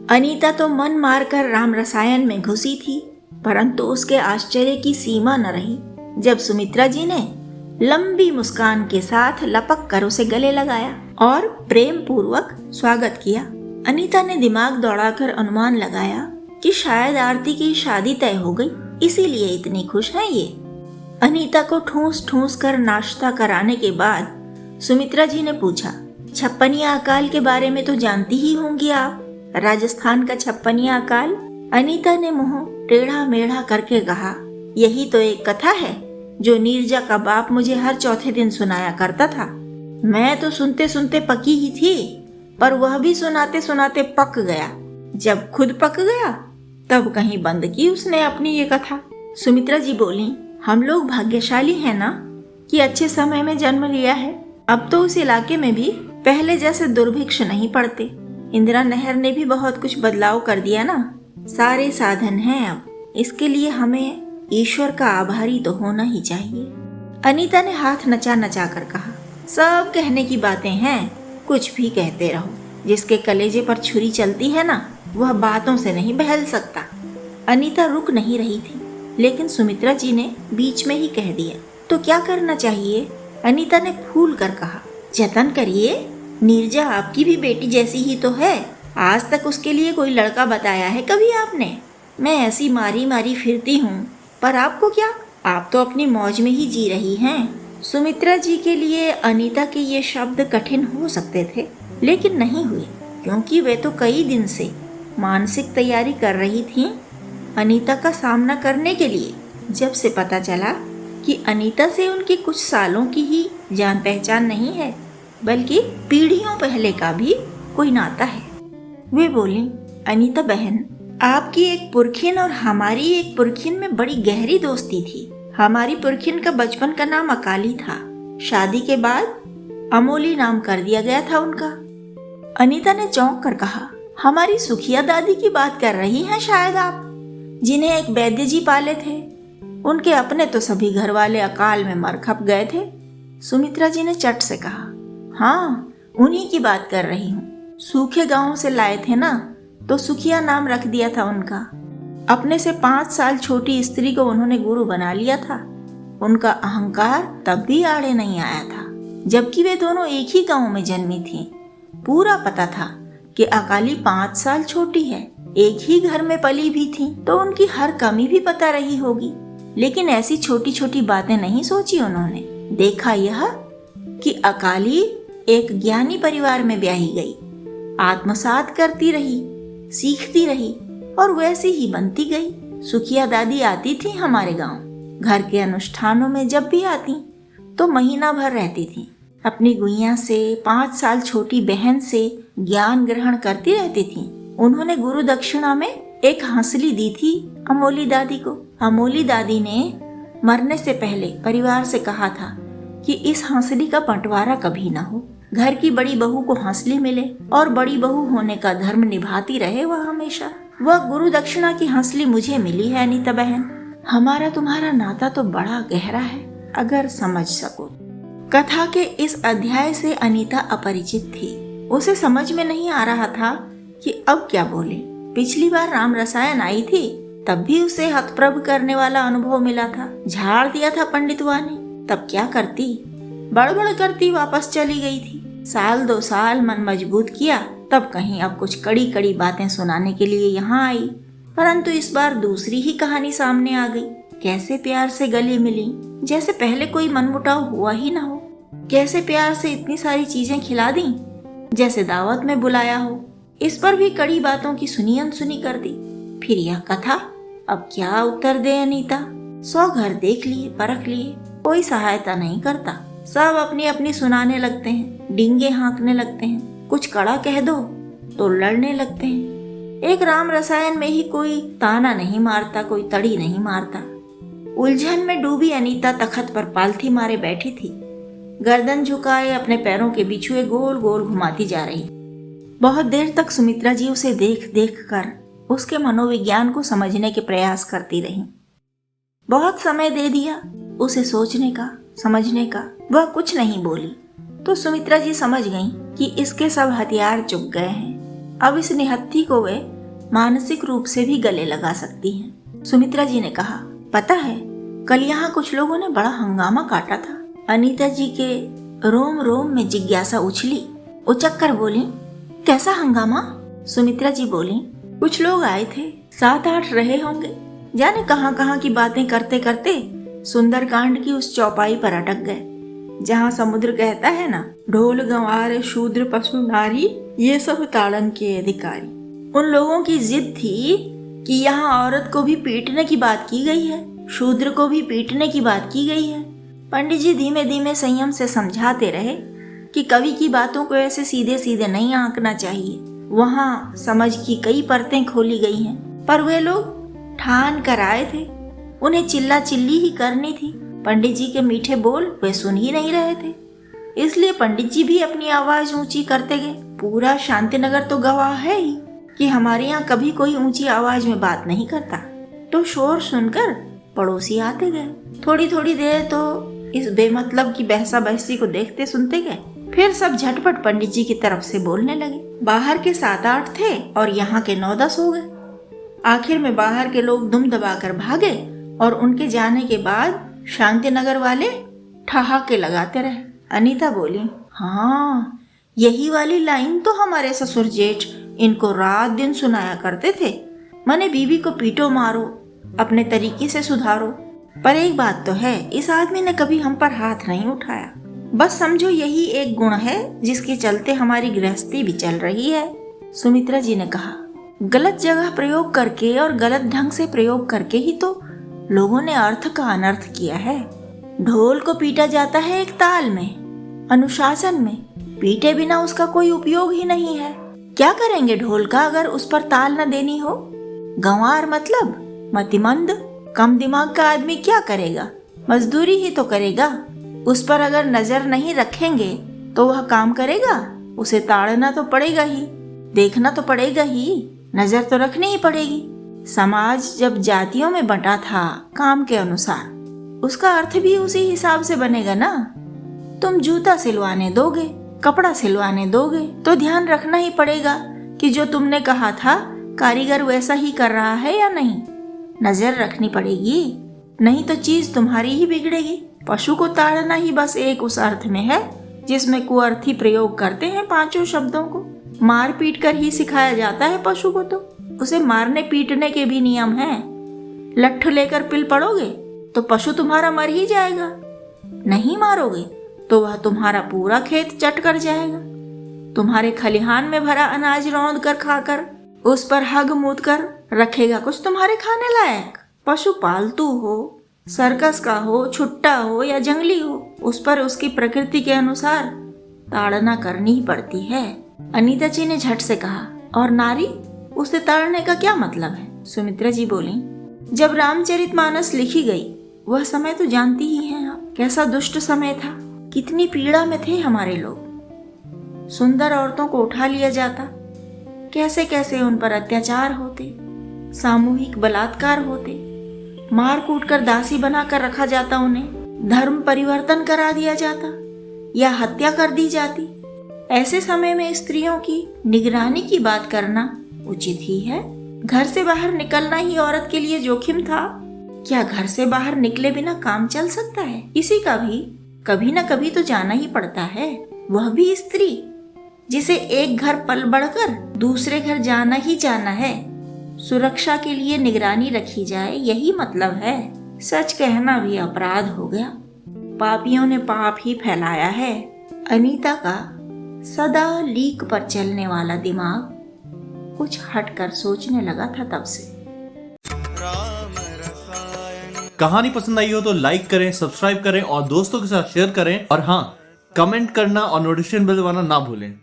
अनीता तो मन मारकर राम रसायन में घुसी थी, परंतु उसके आश्चर्य की सीमा न रही जब सुमित्रा जी ने लंबी मुस्कान के साथ लपक कर उसे गले लगाया और प्रेम पूर्वक स्वागत किया। अनीता ने दिमाग दौड़ाकर अनुमान लगाया कि शायद आरती की शादी तय हो गई, इसीलिए इतनी खुश है ये। अनीता को ठूस ठूस कर नाश्ता कराने के बाद सुमित्रा जी ने पूछा, छप्पनिया अकाल के बारे में तो जानती ही होंगी आप, राजस्थान का छप्पनिया अकाल। अनीता ने मुंह टेढ़ा मेढ़ा करके कहा, यही तो एक कथा है जो नीरजा का बाप मुझे हर चौथे दिन सुनाया करता था। मैं तो सुनते सुनते पकी ही थी, पर वह भी सुनाते सुनाते पक गया। जब खुद पक गया तब कहीं बंद की उसने अपनी ये कथा। सुमित्रा जी बोली, हम लोग भाग्यशाली हैं ना कि अच्छे समय में जन्म लिया है। अब तो उस इलाके में भी पहले जैसे दुर्भिक्ष नहीं पड़ते। इंदिरा नहर ने भी बहुत कुछ बदलाव कर दिया ना, सारे साधन हैं अब। इसके लिए हमें ईश्वर का आभारी तो होना ही चाहिए। अनीता ने हाथ नचा नचा कर कहा, सब कहने की बातें हैं, कुछ भी कहते रहो। जिसके कलेजे पर छुरी चलती है ना, वह बातों से नहीं बहल सकता। अनीता रुक नहीं रही थी, लेकिन सुमित्रा जी ने बीच में ही कह दिया, तो क्या करना चाहिए? अनीता ने फूल कर कहा, जतन करिए, नीरजा आपकी भी बेटी जैसी ही तो है। आज तक उसके लिए कोई लड़का बताया है कभी आपने? मैं ऐसी मारी मारी फिरती हूँ, पर आपको क्या, आप तो अपनी मौज में ही जी रही हैं। सुमित्रा जी के लिए अनीता के ये शब्द कठिन हो सकते थे, लेकिन नहीं हुए, क्योंकि वे तो कई दिन से मानसिक तैयारी कर रही थीं अनीता का सामना करने के लिए। जब से पता चला कि अनीता से उनकी कुछ सालों की ही जान पहचान नहीं है, बल्कि पीढ़ियों पहले का भी कोई नाता है। वे बोली, अनीता बहन, आपकी एक पुरखिन और हमारी एक पुरखिन में बड़ी गहरी दोस्ती थी। हमारी पुरखिन का बचपन का नाम अकाली था, शादी के बाद अमोली नाम कर दिया गया था उनका। अनीता ने चौंक कर कहा, हमारी सुखिया दादी की बात कर रही हैं शायद आप, जिन्हें एक वैद्य जी पाले थे। उनके अपने तो सभी घर वाले अकाल में मर खप गए थे। सुमित्रा जी ने चट से कहा, हाँ, उन्हीं की बात कर रही हूँ। सूखे गांव से लाए थे ना, तो सुखिया नाम रख दिया था उनका। अपने से 5 साल छोटी स्त्री को उन्होंने गुरु बना लिया था। उनका अहंकार तब भी आड़े नहीं आया था, जबकि वे दोनों एक ही गांव में जन्मी थीं। पूरा पता था कि अकाली 5 साल छोटी है, एक ही घर में पली भी थी, तो उनकी हर कमी भी पता रही होगी। लेकिन ऐसी छोटी छोटी बातें नहीं सोची उन्होंने। देखा यह कि अकाली एक ज्ञानी परिवार में ब्याही गई, आत्मसात करती रही, सीखती रही और वैसी ही बनती गई। सुखिया दादी आती थी हमारे गांव। घर के अनुष्ठानों में जब भी आती तो महीना भर रहती थी। अपनी गुइया से 5 साल छोटी बहन से ज्ञान ग्रहण करती रहती थी। उन्होंने गुरु दक्षिणा में एक हंसली दी थी अमोली दादी को। अमोली दादी ने मरने से पहले परिवार से कहा था कि इस हंसली का बंटवारा कभी ना हो। घर की बड़ी बहू को हंसली मिले और बड़ी बहू होने का धर्म निभाती रहे वह हमेशा। वह गुरु दक्षिणा की हंसली मुझे मिली है अनीता बहन। हमारा तुम्हारा नाता तो बड़ा गहरा है, अगर समझ सको। कथा के इस अध्याय से अनीता अपरिचित थी। उसे समझ में नहीं आ रहा था कि अब क्या बोले। पिछली बार राम रसायन आई थी, तब भी उसे हतप्रभ करने वाला अनुभव मिला था। झाड़ दिया था पंडितवा ने, तब क्या करती, बड़बड़ करती वापस चली गई थी। 1-2 साल मन मजबूत किया, तब कहीं अब कुछ कड़ी कड़ी बातें सुनाने के लिए यहाँ आई। परंतु इस बार दूसरी ही कहानी सामने आ गई। कैसे प्यार से गले मिली, जैसे पहले कोई मनमुटाव हुआ ही ना हो। कैसे प्यार से इतनी सारी चीजें खिला दी, जैसे दावत में बुलाया हो। इस पर भी कड़ी बातों की सुनी अनसुनी कर दी। फिर यह कथा, अब क्या उत्तर दे अनीता। 100 घर देख लिए, परख लिए, कोई सहायता नहीं करता। सब अपनी अपनी सुनाने लगते हैं, डींगे हाँकने लगते हैं। कुछ कड़ा कह दो तो लड़ने लगते हैं। एक राम रसायन में ही कोई ताना नहीं मारता, कोई तड़ी नहीं मारता। उलझन में डूबी अनीता तखत पर पालथी मारे बैठी थी। गर्दन झुकाए अपने पैरों के बिछुए गोल गोल घुमाती जा रही। बहुत देर तक सुमित्रा जी उसे देख देख कर उसके मनोविज्ञान को समझने के प्रयास करती रही। बहुत समय दे दिया उसे सोचने का, समझने का। वह कुछ नहीं बोली तो सुमित्रा जी समझ गईं कि इसके सब हथियार चुक गए हैं। अब इस निहत्थी को वे मानसिक रूप से भी गले लगा सकती हैं। सुमित्रा जी ने कहा, पता है कल यहाँ कुछ लोगों ने बड़ा हंगामा काटा था। अनीता जी के रोम रोम में जिज्ञासा उछली। उचक कर बोली, कैसा हंगामा? सुमित्रा जी बोली, कुछ लोग आए थे, 7-8 रहे होंगे, जाने कहाँ की बातें करते करते सुंदरकांड की उस चौपाई पर अटक गए जहाँ समुद्र कहता है ना, ढोल गंवार शूद्र पशु नारी ये सब ताड़न के अधिकारी। उन लोगों की जिद थी कि यहाँ औरत को भी पीटने की बात की गई है, शूद्र को भी पीटने की बात की गई है। पंडित जी धीमे धीमे संयम से समझाते रहे कि कवि की बातों को ऐसे सीधे सीधे नहीं आंकना चाहिए, वहाँ समझ की कई परतें खोली गई हैं। पर वे लोग ठान कर आए थे, उन्हें चिल्ला चिल्ली ही करनी थी। पंडित जी के मीठे बोल वे सुन ही नहीं रहे थे, इसलिए पंडित जी भी अपनी आवाज ऊंची करते गए। पूरा शांतिनगर तो गवाह है ही कि हमारे यहाँ कभी कोई ऊंची आवाज में बात नहीं करता। तो शोर सुनकर पड़ोसी आते गए। थोड़ी थोड़ी देर तो इस बेमतलब की बहसा बहसी को देखते सुनते गए। फिर सब झटपट पंडित जी की तरफ से बोलने लगे। बाहर के 7-8 थे और यहाँ के 9-10 हो गए। आखिर में बाहर के लोग दुम दबाकर भागे और उनके जाने के बाद शांतिनगर वाले ठहाके लगाते रहे। अनीता बोली, हाँ यही वाली लाइन तो हमारे ससुर जेठ इनको रात दिन सुनाया करते थे, मने बीवी को पीटो मारो, अपने तरीके से सुधारो। पर एक बात तो है, इस आदमी ने कभी हम पर हाथ नहीं उठाया। बस समझो यही एक गुण है जिसके चलते हमारी गृहस्थी भी चल रही है। सुमित्रा जी ने कहा, गलत जगह प्रयोग करके और गलत ढंग से प्रयोग करके ही तो लोगों ने अर्थ का अनर्थ किया है। ढोल को पीटा जाता है एक ताल में, अनुशासन में, पीटे बिना उसका कोई उपयोग ही नहीं है। क्या करेंगे ढोल का अगर उस पर ताल न देनी हो? गंवार मतलब मतिमंद कम दिमाग का आदमी क्या करेगा? मजदूरी ही तो करेगा। उस पर अगर नजर नहीं रखेंगे तो वह काम करेगा? उसे ताड़ना तो पड़ेगा ही, देखना तो पड़ेगा ही, नजर तो रखनी ही पड़ेगी। समाज जब जातियों में बंटा था काम के अनुसार, उसका अर्थ भी उसी हिसाब से बनेगा ना। तुम जूता सिलवाने दोगे, कपड़ा सिलवाने दोगे तो ध्यान रखना ही पड़ेगा कि जो तुमने कहा था कारीगर वैसा ही कर रहा है या नहीं। नजर रखनी पड़ेगी, नहीं तो चीज तुम्हारी ही बिगड़ेगी। पशु को ताड़ना ही बस एक उस अर्थ में है जिसमें कुअर्थी प्रयोग करते हैं 5 शब्दों को। मार पीट कर ही सिखाया जाता है पशु को, तो उसे मारने पीटने के भी नियम हैं। लट्ठ लेकर पिल पड़ोगे तो पशु तुम्हारा मर ही जाएगा, नहीं मारोगे तो वह तुम्हारा पूरा खेत चट कर जाएगा। तुम्हारे खलिहान में भरा अनाज रौंद कर खाकर उस पर हग मूत कर रखेगा कुछ तुम्हारे खाने लायक? पशु पालतू हो, सर्कस का हो, छुट्टा हो या जंगली हो, उस पर उसकी प्रकृति के अनुसार ताड़ना करनी ही पड़ती है। अनीता जी ने झट से कहा, और नारी, उसे ताड़ने का क्या मतलब है? सुमित्रा जी बोली, जब रामचरितमानस लिखी गई वह समय तो जानती ही हैं आप, कैसा दुष्ट समय था, कितनी पीड़ा में थे हमारे लोग। सुंदर औरतों को उठा लिया जाता, कैसे कैसे उन पर अत्याचार होते, सामूहिक बलात्कार होते, मार कूट कर दासी बनाकर रखा जाता, उन्हें धर्म परिवर्तन करा दिया जाता या हत्या कर दी जाती। ऐसे समय में स्त्रियों की निगरानी की बात करना उचित ही है। घर से बाहर निकलना ही औरत के लिए जोखिम था। क्या घर से बाहर निकले बिना काम चल सकता है? किसी का भी कभी न कभी तो जाना ही पड़ता है, वह भी स्त्री जिसे एक घर पल बढ़कर दूसरे घर जाना ही जाना है। सुरक्षा के लिए निगरानी रखी जाए, यही मतलब है। सच कहना भी अपराध हो गया। पापियों ने पाप ही फैलाया है। अनीता का सदा लीक पर चलने वाला दिमाग कुछ हटकर सोचने लगा था तब से। कहानी पसंद आई हो तो लाइक करें, सब्सक्राइब करें और दोस्तों के साथ शेयर करें। और हाँ, कमेंट करना और नोटिफिकेशन बेल दबाना ना भूलें।